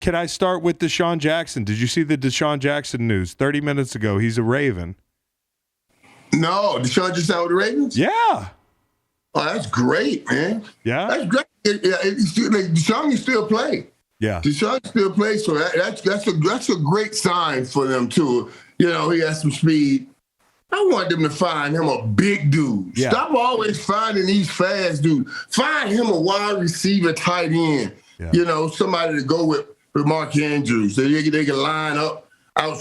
Can I start with Deshaun Jackson? Did you see the Deshaun Jackson news 30 minutes ago? He's a Raven. No, Deshaun just out with the Ravens? Yeah. Oh, that's great, man. Yeah? That's great. Deshaun can still play. Yeah. Deshaun still plays, so that's a great sign for them, too. He has some speed. I want them to find him a big dude. Yeah. Stop always finding these fast dudes. Find him a wide receiver, tight end. Yeah. Somebody to go with Mark Andrews. They can line up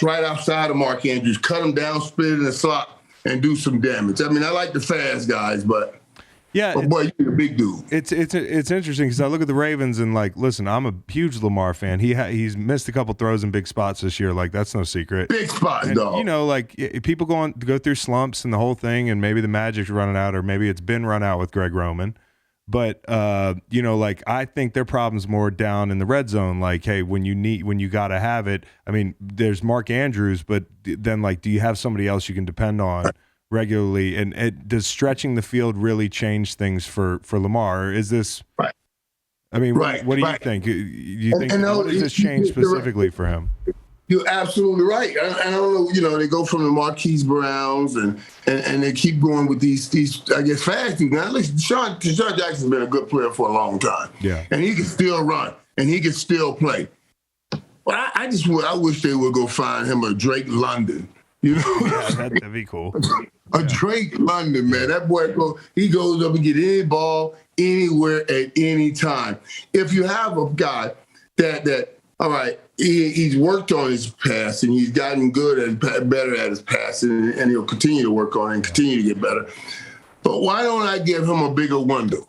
right outside of Mark Andrews, cut him down, split it in the slot, and do some damage. I mean, I like the fast guys, but boy, you're a big dude. It's interesting because I look at the Ravens and listen, I'm a huge Lamar fan. He's missed a couple throws in big spots this year. That's no secret. Big spots, dog. People go through slumps and the whole thing, and maybe the magic's running out, or maybe it's been run out with Greg Roman. But I think their problem's more down in the red zone. Hey, when you gotta have it. I mean, there's Mark Andrews, but then do you have somebody else you can depend on regularly? And does stretching the field really change things for Lamar? Or is this right? I mean, what do you think? Do you think what does this change specifically for him? You're absolutely right. I don't know. They go from the Marquise Browns and they keep going with these I guess fast dudes. Now, listen, Deshaun Jackson's been a good player for a long time. Yeah, and he can still run and he can still play. But I wish they would go find him a Drake London. Yeah, that'd be cool. A Drake London, man. That boy goes up and get any ball anywhere at any time. If you have a guy that all right, he's worked on his pass and he's gotten better at his pass, and he'll continue to work on it and continue to get better. But why don't I give him a bigger window?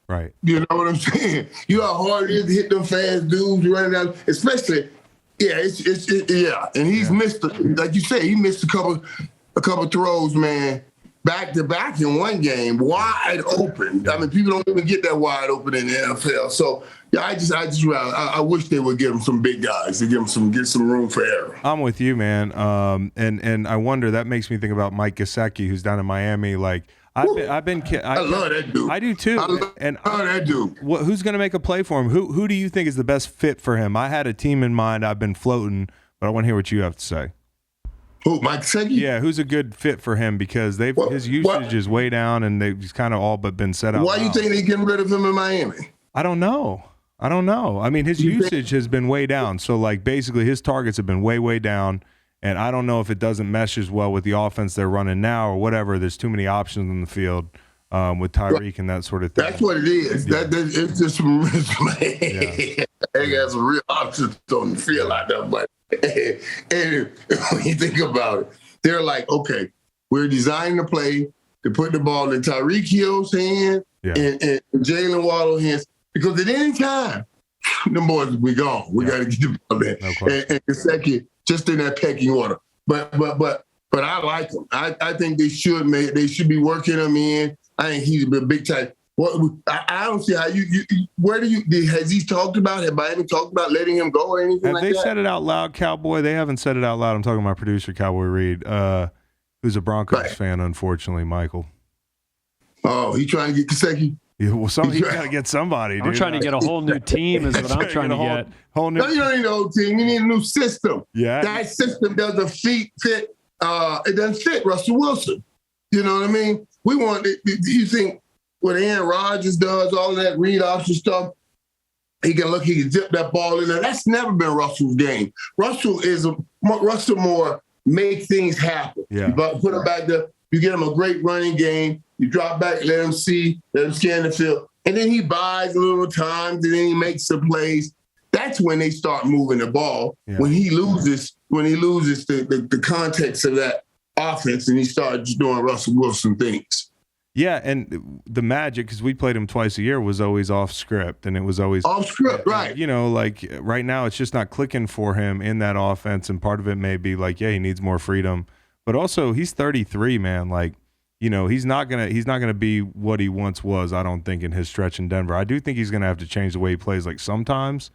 Right. You know what I'm saying? You know how hard it is to hit them fast dudes running down, especially. Yeah, and he's missed, like you say, he missed a couple throws, man, back to back in one game, wide open. I mean, people don't even get that wide open in the NFL. So yeah, I wish they would give him some big guys to get some room for error. I'm with you, man. And I wonder, that makes me think about Mike Gesicki, who's down in Miami. I love that dude. I do too. I love that dude. Who's going to make a play for him? Who do you think is the best fit for him? I had a team in mind. I've been floating, but I want to hear what you have to say. Who, Mike Gesicki? Yeah, who's a good fit for him because his usage is way down and they've kind of all but been set out. Why do you think they're getting rid of him in Miami? I don't know. I mean, his usage has been way down. So basically his targets have been way, way down. And I don't know if it doesn't mesh as well with the offense they're running now or whatever. There's too many options on the field with Tyreek and that sort of thing. That's what it is. Yeah. It's just they got some real options on the field out there. But and when you think about it, they're like, okay, we're designing the play to put the ball in Tyreek Hill's hand and Jalen Waddle's hands, because at any time, them boys will be gone. We got to get the ball there. And Gesicki, just in that pecking order. But I like him. I think they should be working him in. I think he's a big time. I don't see how has he talked about, have Miami talked about letting him go or anything like that? Have they said it out loud, Cowboy? They haven't said it out loud. I'm talking to my producer, Cowboy Reed, who's a Broncos fan, unfortunately, Michael. Oh, he trying to get Gesicki? Yeah, well, he's got to get somebody, dude. I'm trying to get a whole new team is what I'm trying to get. No, you don't need a whole team. You need a new system. Yeah. That system doesn't fit. It doesn't fit Russell Wilson. You know what I mean? We want it. You think what Aaron Rodgers does, all that read option stuff, he can zip that ball in there. That's never been Russell's game. Russell more make things happen. Yeah. You put him back there. You get him a great running game. You drop back, let him scan the field. And then he buys a little time, and then he makes some plays. That's when they start moving the ball. Yeah. When he loses the context of that offense and he starts doing Russell Wilson things. Yeah, and the magic, because we played him twice a year, was always off script, and it was always off script, right? Right now, it's just not clicking for him in that offense, and part of it may be he needs more freedom, but also he's 33, man. He's not gonna be what he once was. I don't think in his stretch in Denver. I do think he's gonna have to change the way he plays, sometimes,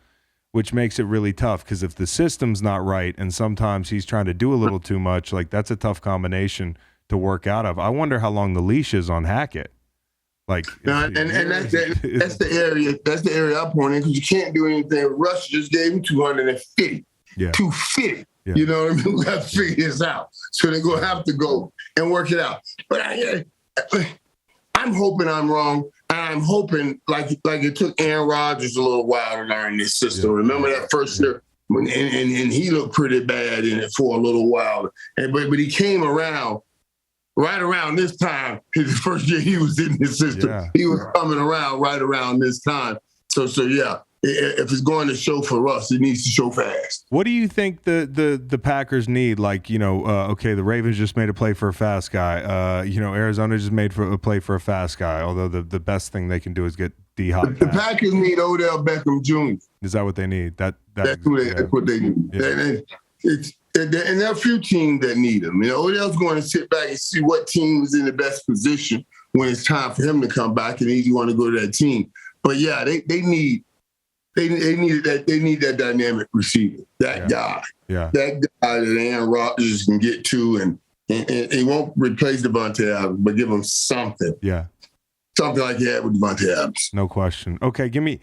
which makes it really tough. Because if the system's not right, and sometimes he's trying to do a little too much, that's a tough combination to work out of. I wonder how long the leash is on Hackett. Like, and that's the area. That's the area I point in, because you can't do anything. Russ just gave him 250. Yeah. 250. Yeah. You know what I mean? We got to figure this out. So they're going to have to go and work it out. But I'm hoping I'm wrong. And I'm hoping, like it took Aaron Rodgers a little while to learn this system. Yeah. Remember that first year? And he looked pretty bad in it for a little while. But he came around right around this time. His first year he was in this system. Yeah. He was coming around right around this time. So yeah. If it's going to show for us, it needs to show fast. What do you think the Packers need? Like, okay, the Ravens just made a play for a fast guy. Arizona just made a play for a fast guy, although the best thing they can do is get D-Hop. The Packers need Odell Beckham Jr. Is that what they need? That's what they need. Yeah. And there are a few teams that need him. Odell's going to sit back and see what team is in the best position when it's time for him to come back, and he's going to go to that team. But, yeah, they need that dynamic receiver, that guy, that guy that Aaron Rodgers can get to, and he won't replace Devontae Adams, but give him something. Yeah, something like he had with Devontae Adams. No question. Okay, give me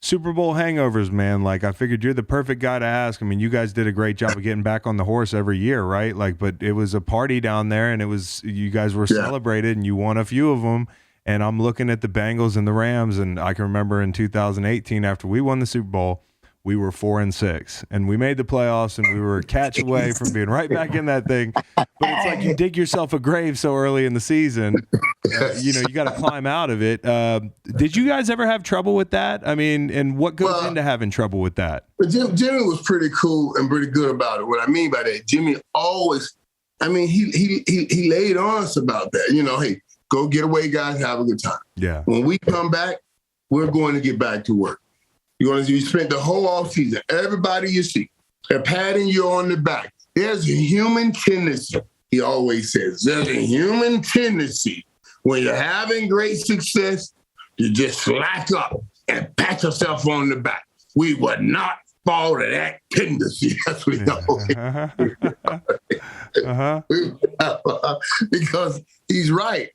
Super Bowl hangovers, man. Like, I figured you're the perfect guy to ask. I mean, you guys did a great job of getting back on the horse every year, right? Like, but it was a party down there, and you guys were celebrated, and you won a few of them. And I'm looking at the Bengals and the Rams, and I can remember in 2018, after we won the Super Bowl, we were 4-6, and we made the playoffs, and we were a catch away from being right back in that thing. But it's like you dig yourself a grave so early in the season. You got to climb out of it. Did you guys ever have trouble with that? I mean, and what goes into having trouble with that? But Jimmy was pretty cool and pretty good about it. What I mean by that, Jimmy always, he laid on us about that. Hey, go get away, guys. Have a good time. Yeah. When we come back, we're going to get back to work. You spent the whole offseason, everybody you see, they're patting you on the back. There's a human tendency, he always says, there's a human tendency when you're having great success, you just slack up and pat yourself on the back. We would not fall to that tendency. That's what he always because he's right.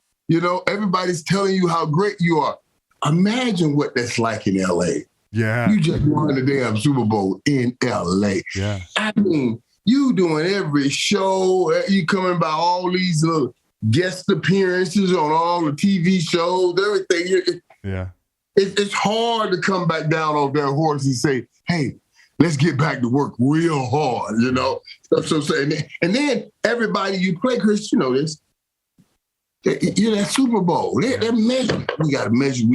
Everybody's telling you how great you are. Imagine what that's like in L.A. Yeah. You just won the damn Super Bowl in L.A. Yeah. I mean, you doing every show. You coming by all these little guest appearances on all the TV shows, everything. Yeah. It's hard to come back down off that horse and say, hey, let's get back to work real hard, And then everybody you play, Chris, you know this. You're that Super Bowl. They're measuring. We got to measure.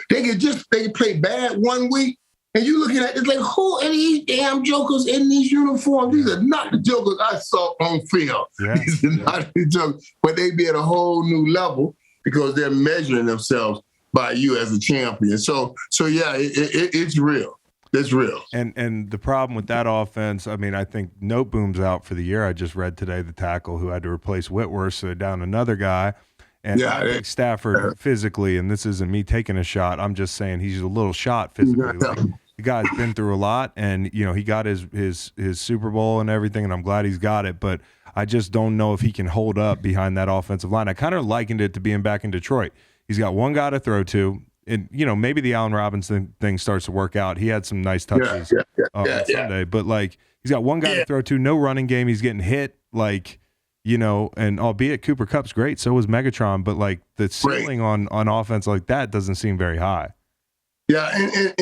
They can play bad one week, and you looking at it like, who are these damn jokers in these uniforms? These are not the jokers I saw on film. Yeah. These are not the jokers. But they be at a whole new level because they're measuring themselves by you as a champion. So yeah, it's real. It's real. And the problem with that offense, I think Noteboom's out for the year. I just read today the tackle who had to replace Whitworth, so they're down another guy. And I think Stafford physically, and this isn't me taking a shot, I'm just saying he's a little shot physically. Like, the guy's been through a lot, and he got his Super Bowl and everything, and I'm glad he's got it. But I just don't know if he can hold up behind that offensive line. I kind of likened it to being back in Detroit. He's got one guy to throw to. And, maybe the Allen Robinson thing starts to work out. He had some nice touches on Sunday. But, he's got one guy to throw to, no running game. He's getting hit, and albeit Cooper Kupp's great, so was Megatron. But, the ceiling on offense like that doesn't seem very high. Yeah, and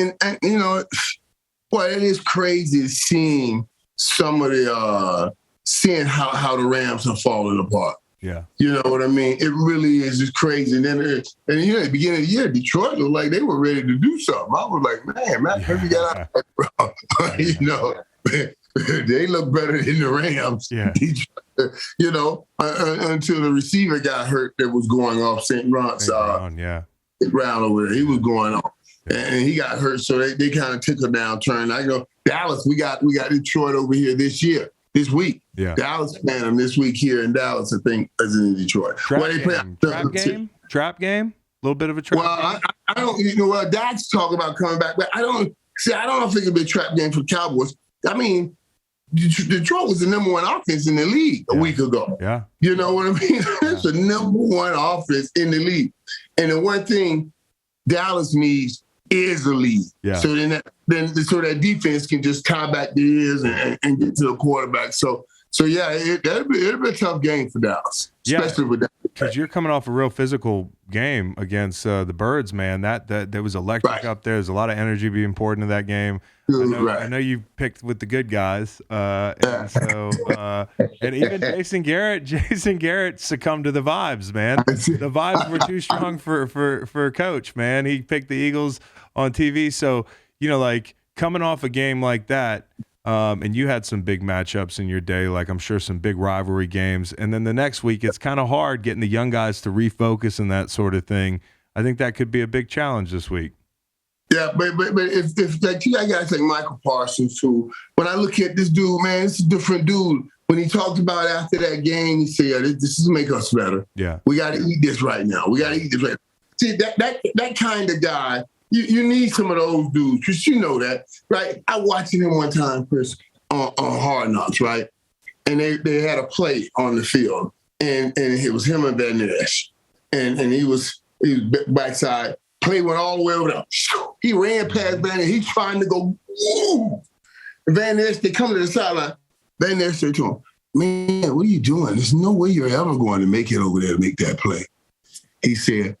it is crazy seeing some of the seeing how the Rams are falling apart. Yeah. You know what I mean? It really is just crazy. And then, at the beginning of the year, Detroit looked like they were ready to do something. I was like, man, Matt Murphy got out of that, they look better than the Rams. Yeah. Until the receiver got hurt that was going off St. Brown's. Brown over there. He was going off. And he got hurt, so they kind of took a downturn. I go, Dallas, we got Detroit over here this week. Yeah. Dallas playing them this week here in Dallas, I think, as in Detroit. Trap game? A little bit of a trap game? I don't, Doc's talking about coming back, but I don't know if it could be a trap game for the Cowboys. Detroit was the number one offense in the league a week ago. Yeah. You know what I mean? It's the number one offense in the league. And the one thing Dallas needs is a lead. Yeah. So then that defense can just tie back the ears and get to the quarterback. So yeah, it'll be a tough game for Dallas, especially with that. Because you're coming off a real physical game against the Birds, man. That was electric up there. There's a lot of energy being poured into that game. I know you picked with the good guys, and so and even Jason Garrett succumbed to the vibes, man. The vibes were too strong for Coach, man. He picked the Eagles on TV, so like coming off a game like that. And you had some big matchups in your day, like I'm sure some big rivalry games. And then the next week, it's kind of hard getting the young guys to refocus and that sort of thing. I think that could be a big challenge this week. Yeah, but if like you guys like Michael Parsons, who when I look at this dude, man, it's a different dude. When he talked about after that game, he said, "This is make us better. Yeah, we got to eat this right now. We got to eat this right." See that kind of guy. You need some of those dudes, because you know that, right? I watched him one time, Chris, on Hard Knocks, right? And they had a play on the field, and it was him and Van Ness. And he was backside. Play went all the way over there. He ran past Van Ness. He's trying to go, woo! Van Ness, they come to the sideline. Van Ness said to him, "Man, what are you doing? There's no way you're ever going to make it over there to make that play." He said,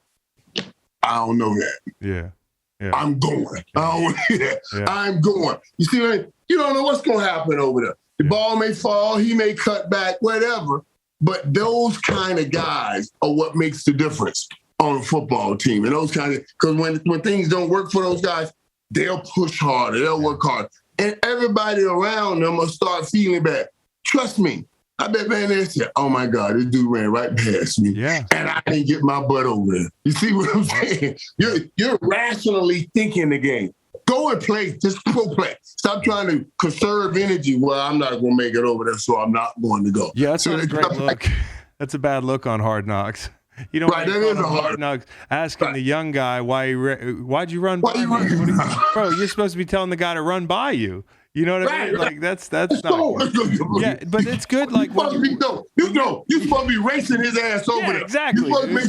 "I don't know that." Yeah. Yeah. I'm going. I don't want to hear that. Yeah. I'm going. You see what I mean? You don't know what's going to happen over there. The ball may fall. He may cut back, whatever. But those kind of guys are what makes the difference on a football team. And those kind of, because when things don't work for those guys, they'll push harder. They'll work harder. And everybody around them will start feeling bad. Trust me. I bet Van Ness said, "Oh my God, this dude ran right past me, and I didn't get my butt over there." You see what I'm saying? You're rationally thinking the game. Go and play. Just go play. Stop trying to conserve energy. Well, I'm not going to make it over there, so I'm not going to go. Yeah, that's not a great look. That's a bad look on Hard Knocks. You know, right? That is a Hard Knocks. Asking the young guy why'd you run by me? Bro, you're supposed to be telling the guy to run by you. You know what I mean? Like that's not good. Yeah, but it's good. Like you're supposed to be racing his ass over there. Exactly. You're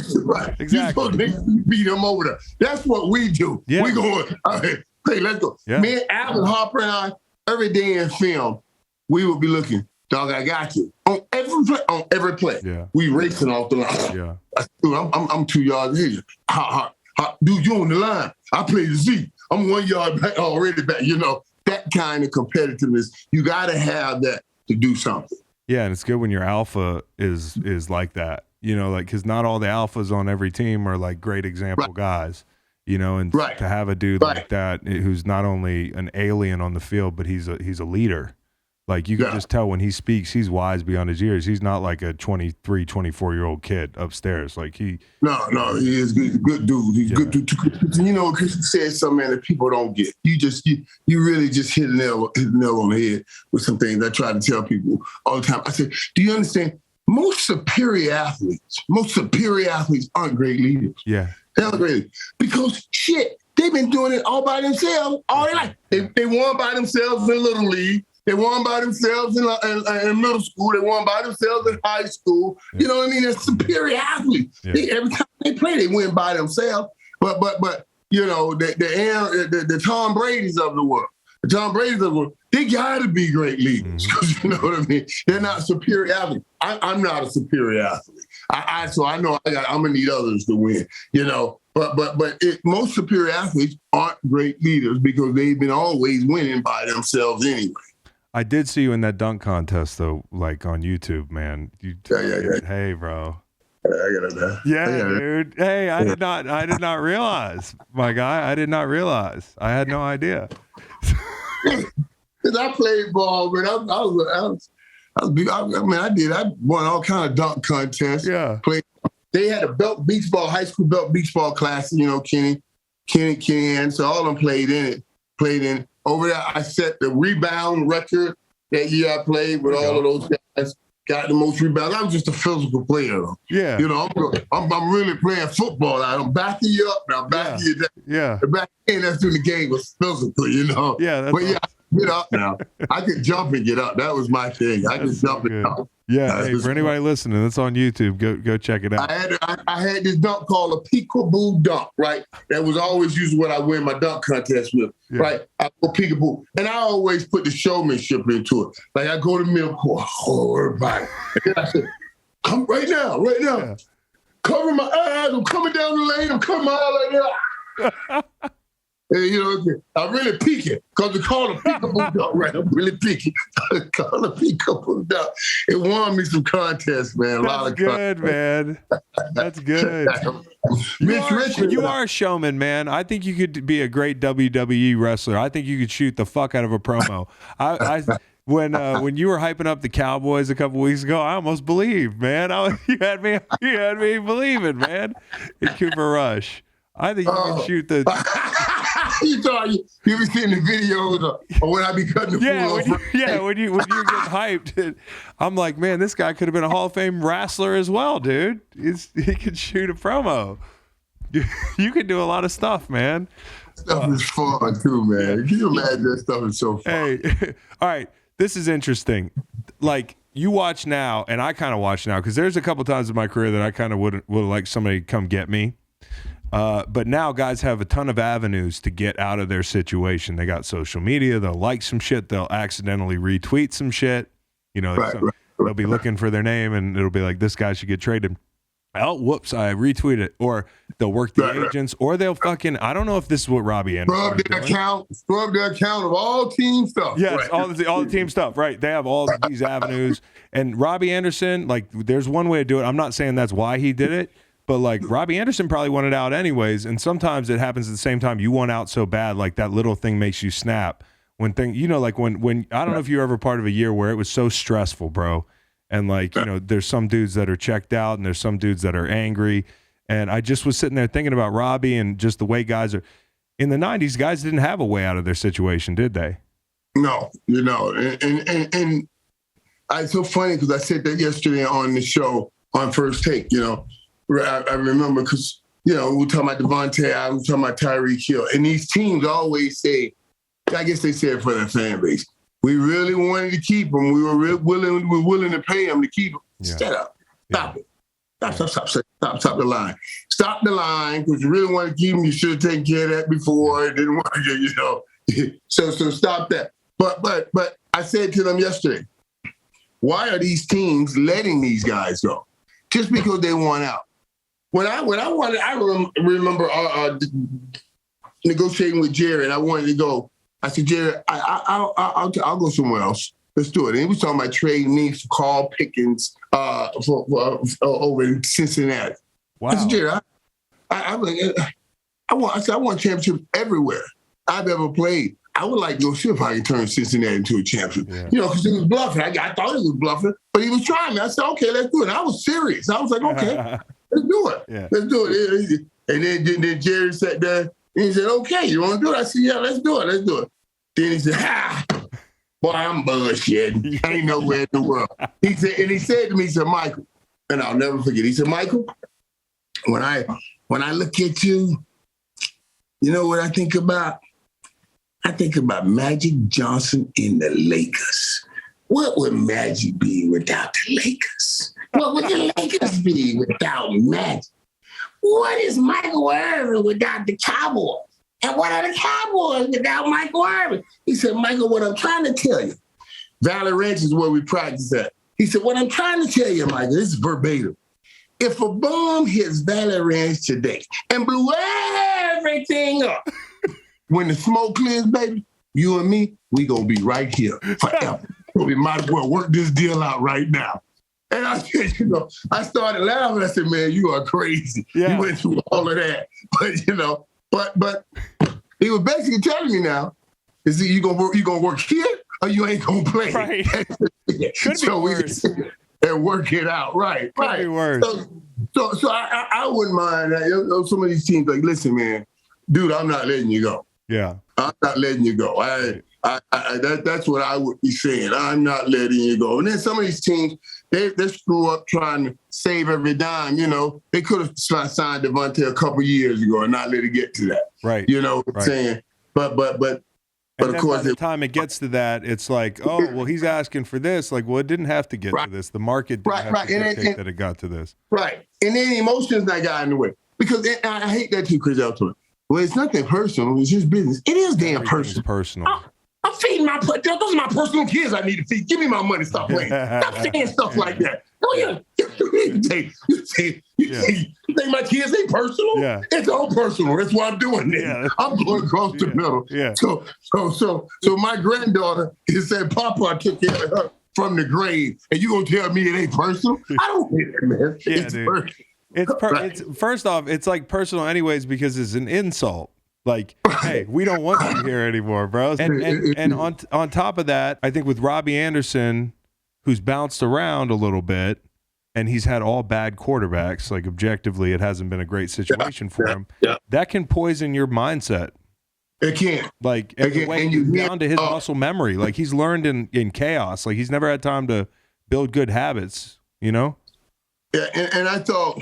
supposed to beat him over there. That's what we do. Yeah. We going, hey, let's go. Yeah. Me and Alvin Harper and I, every day in film, we would be looking, dog, I got you. On every play. Yeah. We racing off the line. Yeah. Dude, I'm 2 yards ahead. Dude, you on the line. I play the Z. I'm 1 yard back already back, That kind of competitiveness, you got to have that to do something. Yeah, and it's good when your alpha is like that, like because not all the alphas on every team are like great example guys, and to have a dude like that who's not only an alien on the field, but he's a leader. Like you can just tell when he speaks, he's wise beyond his years. He's not like a 23, 24-year-old kid upstairs. Like he. No, he is good. He's a good dude. He's good. Chris said something, man, that people don't get. You really just hit a nail on the head with some things I try to tell people all the time. I said, do you understand? Most superior athletes aren't great leaders. Yeah. They're not great because they've been doing it all by themselves all their life. They won by themselves in Little League. They won by themselves in middle school. They won by themselves in high school. Yeah. You know what I mean? They're superior athletes. Yeah. Every time they play, they win by themselves. But the Tom Brady's of the world, they got to be great leaders. Mm-hmm. You know what I mean? They're not superior athletes. I'm not a superior athlete. So I know I'm gonna need others to win. But most superior athletes aren't great leaders because they've been always winning by themselves anyway. I did see you in that dunk contest though, like on YouTube, man. Yeah. Hey, bro. I got that. Yeah, dude. Hey, I did not realize, my guy. I did not realize. I had no idea. Because I played ball, man. I did. I won all kind of dunk contests. Yeah. They had a high school belt beach ball class. Kenny, and so all of them played in it. Over there, I set the rebound record that year I played with all of those guys. got the most rebounds. I was just a physical player. Yeah. You know, I'm really playing football. I'm backing you up now, backing you down. Yeah. The back end, that's when the game was physical, you know. Yeah. That's but yeah, get up now. I could jump and get up. That was my thing. I could jump and up. Yeah. Hey, for anybody listening, it's on YouTube. Go check it out. I had this dunk called a peekaboo dunk, right? That was always used when I win my dunk contest with, right? I go peekaboo. And I always put the showmanship into it. Like I go to midcourt, everybody. And then I said, come right now. Yeah. Cover my eyes. I'm coming down the lane. I'm coming my eyes like that. And, you know, I'm really peeking because they call a peekaboo dunk, right? I'm really peeking. Call a peekaboo dunk. It won me some contests, man. That's good, man. That's good. You are a showman, man. I think you could be a great WWE wrestler. I think you could shoot the fuck out of a promo. When you were hyping up the Cowboys a couple weeks ago, I almost believed, man. You had me believing, man. In Cooper Rush, I think you can shoot the. You be seeing the videos or when I be cutting the fool off. When you're getting hyped, I'm like, man, this guy could have been a Hall of Fame wrestler as well, dude. He could shoot a promo. You could do a lot of stuff, man. Stuff is fun too, man. Can you imagine that stuff is so fun? Hey, all right, this is interesting. Like you watch now, and I kind of watch now because there's a couple times in my career that I kind of would like somebody to come get me. But now guys have a ton of avenues to get out of their situation. They got social media. They'll like some shit. They'll accidentally retweet some shit. You know, they'll be looking for their name and it'll be like, this guy should get traded. Oh, whoops, I retweeted it. Or they'll work the agents or they'll fucking, I don't know if this is what Robbie Anderson scrub their account of all team stuff. Yes, right. all the team stuff, right. They have all these avenues. And Robbie Anderson, like there's one way to do it. I'm not saying that's why he did it. But like Robbie Anderson probably wanted out anyways, and sometimes it happens at the same time. You want out so bad, like that little thing makes you snap. When like when I don't know if you were ever part of a year where it was so stressful, bro. And like there's some dudes that are checked out, and there's some dudes that are angry. And I just was sitting there thinking about Robbie and just the way guys are. In the '90s, guys didn't have a way out of their situation, did they? No, and it's so funny because I said that yesterday on the show on First Take. I remember because, we're talking about Devontae Adams, we're talking about Tyreek Hill. And these teams always say, I guess they say it for their fan base, we really wanted to keep him. We were willing to pay him to keep him. Yeah. Shut up. Stop it. Stop the line. Stop the line because you really want to keep him. You should have taken care of that before. It didn't want to, So stop that. But I said to them yesterday, why are these teams letting these guys go? Just because they want out. When I wanted, I remember negotiating with Jerry, and I wanted to go. I said, Jerry, I'll go somewhere else. Let's do it. And he was talking about trading me for Carl Pickens for over in Cincinnati. Wow. I said, Jerry, I want championships everywhere I've ever played. I would like to go see if I can turn Cincinnati into a championship. Because he was bluffing. I thought he was bluffing, but he was trying me. I said, okay, let's do it. And I was serious. I was like, okay. Let's do it. Yeah. Let's do it. And then Jerry sat there and he said, okay, you want to do it? I said, yeah, let's do it. Then he said, boy, I'm bullshitting. Ain't nowhere in the world. He said to me, he said, Michael, and I'll never forget. He said, Michael, when I look at you, you know what I think about? I think about Magic Johnson in the Lakers. What would Magic be without the Lakers? What would the Lakers be without Magic? What is Michael Irvin without the Cowboys? And what are the Cowboys without Michael Irvin? He said, Michael, what I'm trying to tell you, Valley Ranch is where we practice at. He said, what I'm trying to tell you, Michael, this is verbatim. If a bomb hits Valley Ranch today and blew everything up, when the smoke clears, baby, you and me, we gonna be right here forever. We might as well work this deal out right now. And I said, I started laughing. I said, man, you are crazy. Yeah. You went through all of that. But he was basically telling me now, is that you gonna work here or you ain't gonna play? Right. Could so be worse. And work it out. Right. Could be worse. So I wouldn't mind that. Some of these teams like, listen, man, dude, I'm not letting you go. Yeah. I'm not letting you go. That's what I would be saying. I'm not letting you go. And then some of these teams, they screw up trying to save every dime. You know, they could have signed Devontae a couple years ago and not let it get to that. Right. You know what I'm saying? But of course, by the time it gets to that, it's like, oh, well, he's asking for this. Like, well, it didn't have to get to this. The market didn't have to dictate that it got to this. Right. And then emotions that got in the way. Because I hate that too, Chris Elton. Well, it's nothing personal. It's just business. It is damn personal. Personal. I'm feeding those are my personal kids I need to feed. Give me my money. Stop playing. Stop saying stuff like that. You think my kids ain't personal? Yeah. It's all personal. That's why I'm doing it. Yeah. I'm going across the middle. Yeah. So my granddaughter said, Papa, I took care of her from the grave, and you gonna tell me it ain't personal? I don't hate it, man. Yeah, it's dude. personal. It's first off, it's like personal anyways because it's an insult. Like, hey, we don't want you here anymore, bro. And on top of that, I think with Robbie Anderson, who's bounced around a little bit, and he's had all bad quarterbacks, like objectively, it hasn't been a great situation for him. Yeah. That can poison your mindset. It can. Like, down to his muscle memory. Like, he's learned in chaos. Like, he's never had time to build good habits, you know? Yeah, and I thought,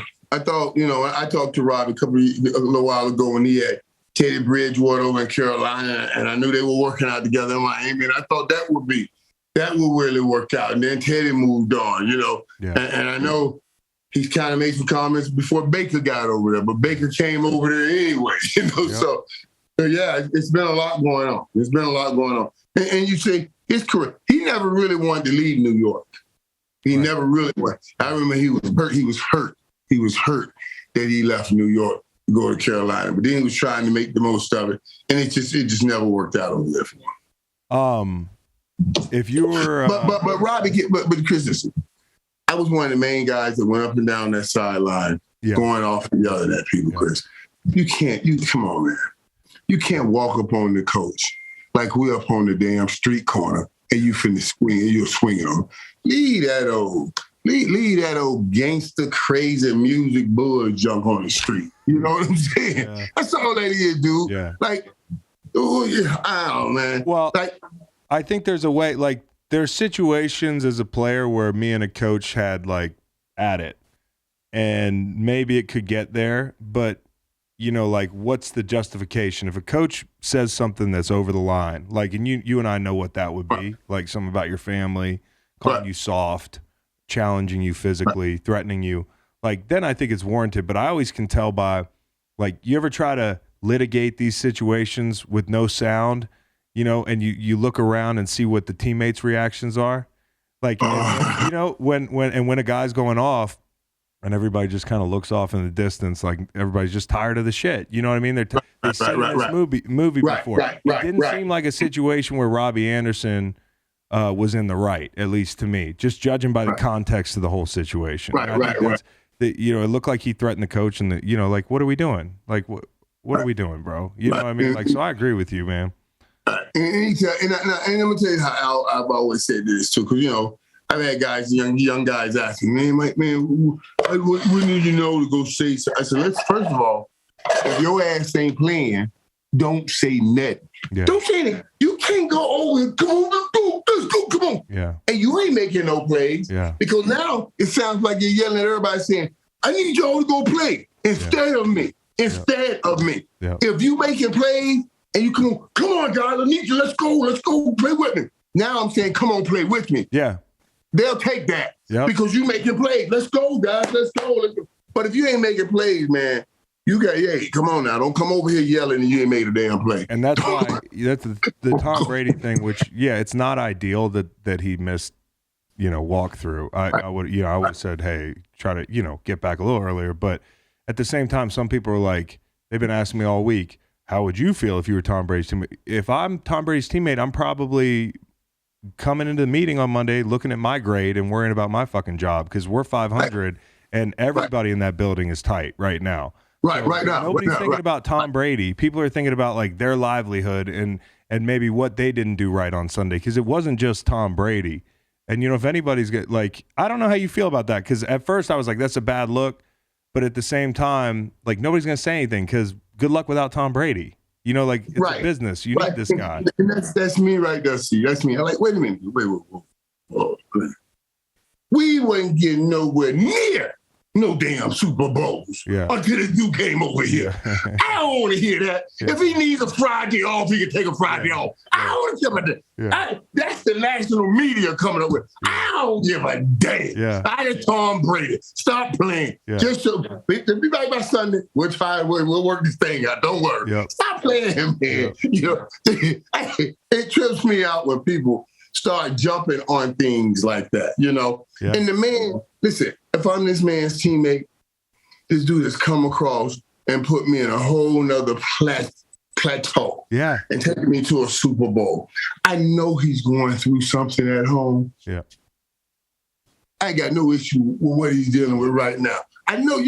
you know, I talked to Robbie a little while ago when he had Teddy Bridgewater over in Carolina, and I knew they were working out together in Miami, and I thought that would really work out. And then Teddy moved on, you know. Yeah. And I know he's kind of made some comments before Baker got over there, but Baker came over there anyway, you know. Yep. So yeah, it's been a lot going on. And you say his career, he never really wanted to leave New York. He never really went. I remember he was hurt. He was hurt that he left New York to go to Carolina, but then he was trying to make the most of it, and it just never worked out over there for him. If you were, but Robbie, but Chris, listen, I was one of the main guys that went up and down that sideline, going off and yelling at people. Chris, come on, man, you can't walk up on the coach like we're up on the damn street corner and you finna swing and you're swinging on him. Leave that old gangster crazy music bull junk on the street. You know what I'm saying? Yeah. That's all that is, dude. Yeah. Like, oh yeah, I don't know, man. Well, like, I think there's a way. Like, there's situations as a player where me and a coach had like at it, and maybe it could get there, but you know, like, what's the justification if a coach says something that's over the line? Like, and you and I know what that would be. Like, something about your family, calling you soft, challenging you physically, threatening you, like, then I think it's warranted. But I always can tell by, like, you ever try to litigate these situations with no sound, you know, and you look around and see what the teammates' reactions are, like, you know, when a guy's going off and everybody just kind of looks off in the distance, like everybody's just tired of the shit, you know what I mean? They seen this movie before. It didn't seem like a situation where Robbie Anderson was in the right, at least to me, just judging by the context of the whole situation. Right. You know, it looked like he threatened the coach, and you know, like, what are we doing? Like, what are we doing, bro? You know what I mean? Like, so I agree with you, man. And I'm gonna tell you how I've always said this too, because you know, I've had guys, young guys, asking me, man, what need you know to go say? So I said, first of all, if your ass ain't playing, don't say nothing. Yeah. Don't say anything. You can't go over. Come on, let's go. Come on. Yeah. And you ain't making no plays. Yeah. Because now it sounds like you're yelling at everybody saying, I need y'all to go play instead of me. Yeah. If you making plays and you come on, guys, I need you. Let's go play with me. Now I'm saying, come on, play with me. Yeah. They'll take that because you making plays. Let's go, guys. Let's go. But if you ain't making plays, man, you got, come on now. Don't come over here yelling and you ain't made a damn play. And that's why that's the Tom Brady thing, which, it's not ideal that he missed, walk through. I would have said, hey, try to, get back a little earlier. But at the same time, some people are like, they've been asking me all week, how would you feel if you were Tom Brady's teammate? If I'm Tom Brady's teammate, I'm probably coming into the meeting on Monday looking at my grade and worrying about my fucking job because we're 500 and everybody in that building is tight right now. Right now. Nobody's thinking about Tom Brady. People are thinking about like their livelihood and maybe what they didn't do right on Sunday because it wasn't just Tom Brady. And, if anybody's I don't know how you feel about that because at first I was like, that's a bad look. But at the same time, like nobody's going to say anything because good luck without Tom Brady. You know, like it's a business. You need this guy. And that's me right there, see. That's me. I'm like, wait a minute. Wait. We wasn't getting nowhere near no damn Super Bowls until you came over here. I don't want to hear that. If he needs a Friday off, he can take a Friday off. I don't want to care about that. That's the national media coming up with. I don't give a damn. I just Tom Brady. Stop playing. Just so be back by Sunday. We'll work this thing out. Don't worry. Stop playing him, man. You know, it trips me out when people start jumping on things like that, you know? And the man, listen, if I'm this man's teammate, this dude has come across and put me in a whole nother plateau and taking me to a Super Bowl. I know he's going through something at home. I ain't got no issue with what he's dealing with right now. I know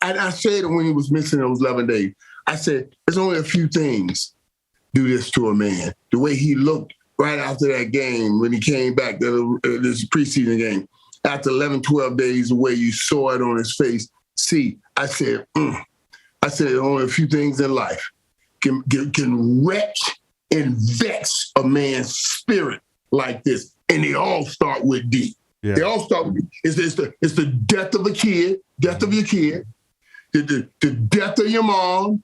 I said it when he was missing those 11 days. I said, there's only a few things do this to a man. The way he looked right after that game when he came back, this preseason game, after 11, 12 days, the way you saw it on his face. See, I said, only a few things in life can wretch and vex a man's spirit like this. And they all start with D. They all start with D. It's the death of a kid, death of your kid, the death of your mom,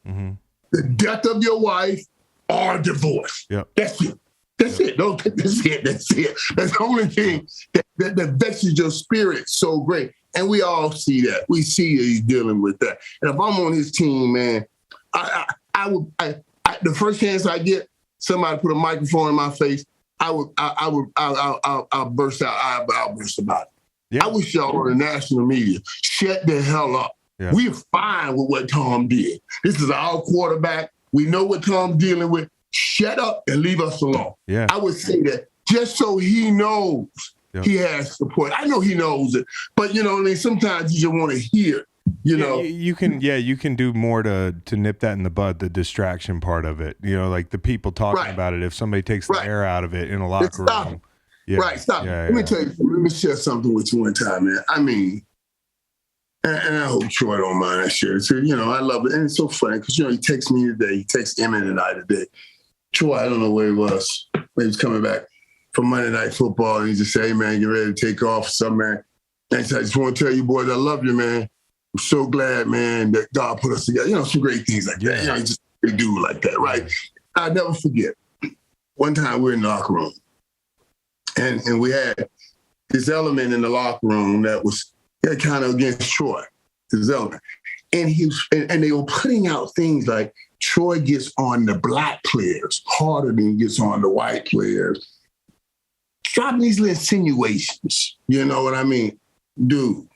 the death of your wife, or divorce. That's it. That's it. That's it. That's the only thing that vexes your spirit so great. And we all see that. We see that he's dealing with that. And if I'm on his team, man, the first chance I get, somebody put a microphone in my face, I'll burst out. I'll burst about it. I wish y'all were the national media. Shut the hell up. We're fine with what Tom did. This is our quarterback. We know what Tom's dealing with. Shut up and leave us alone. I would say that just so he knows he has support. I know he knows it, but you know what I mean? Sometimes you just want to hear, you know. You can do more to nip that in the bud, the distraction part of it. You know, like the people talking about it. If somebody takes the air out of it in a locker room. Stop. Let me tell you, let me share something with you one time, man. I mean, and I hope Troy don't mind that shit. So, you know, I love it. And it's so funny because, you know, he texts me today. He texts Emmett and I today. Troy, I don't know where he was. When he was coming back from Monday Night Football, and he just said, hey, man, get ready to take off or something, man. And I just want to tell you, boys, I love you, man. I'm so glad, man, that God put us together. You know, some great things like that. You know, he just a dude like that, right? I'll never forget. One time we were in the locker room, and we had this element in the locker room that was kind of against Troy, this element. And they were putting out things like, Troy gets on the black players harder than he gets on the white players. Dropping these little insinuations, you know what I mean? Dude,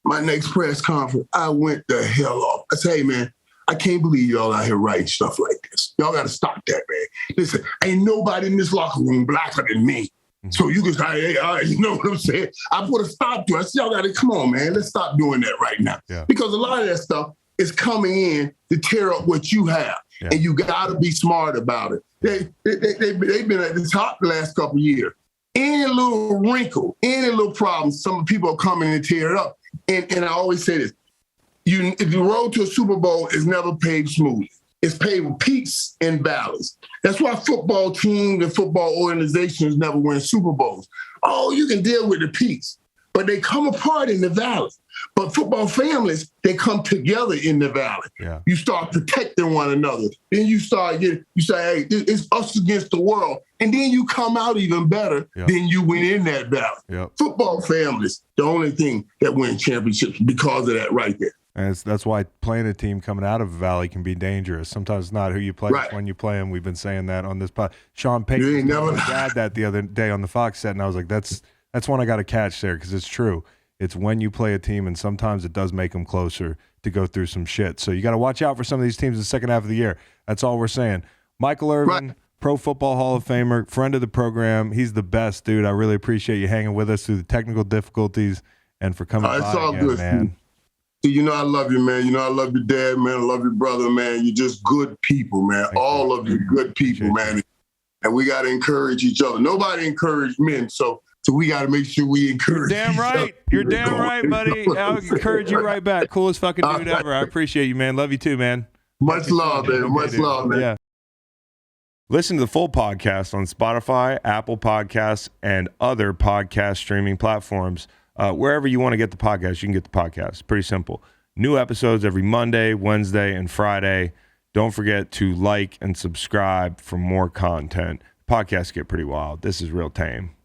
my next press conference, I went the hell off. I said, hey, man, I can't believe y'all out here writing stuff like this. Y'all got to stop that, man. Listen, ain't nobody in this locker room blacker than me. So you can say, hey, you know what I'm saying? I put a stop to it. I said, y'all got to, come on, man. Let's stop doing that right now. Because a lot of that stuff is coming in to tear up what you have. And you got to be smart about it. They've been at the top the last couple of years. Any little wrinkle, any little problem, some people are coming and tear it up. And I always say this, if you roll to a Super Bowl, it's never paved smoothly. It's paved with peaks and valleys. That's why football teams and football organizations never win Super Bowls. Oh, you can deal with the peaks, but they come apart in the valley. But football families, they come together in the valley. You start protecting one another. Then you say, hey, it's us against the world. And then you come out even better than you went in that valley. Football families, the only thing that win championships because of that right there. And that's why playing a team coming out of a valley can be dangerous. Sometimes it's not who you play, it's when you play them. We've been saying that on this pod. Sean Payton had that the other day on the Fox set, and I was like, that's one I got to catch there because it's true. It's when you play a team, and sometimes it does make them closer to go through some shit. So you got to watch out for some of these teams in the second half of the year. That's all we're saying. Michael Irvin, Pro Football Hall of Famer, friend of the program. He's the best, dude. I really appreciate you hanging with us through the technical difficulties and for coming by all again, good, man. You know I love you, man. You know I love your dad, man. I love your brother, man. You're just good people, man. All of you good people, man. And we got to encourage each other. Nobody encouraged men, so we got to make sure we encourage each other. You're damn right, buddy. I'll encourage you right back. Coolest fucking dude ever. I appreciate you, man. Love you too, man. Much love, man. Much love, man. Yeah. Listen to the full podcast on Spotify, Apple Podcasts, and other podcast streaming platforms. Wherever you want to get the podcast, you can get the podcast. Pretty simple. New episodes every Monday, Wednesday, and Friday. Don't forget to like and subscribe for more content. Podcasts get pretty wild. This is real tame.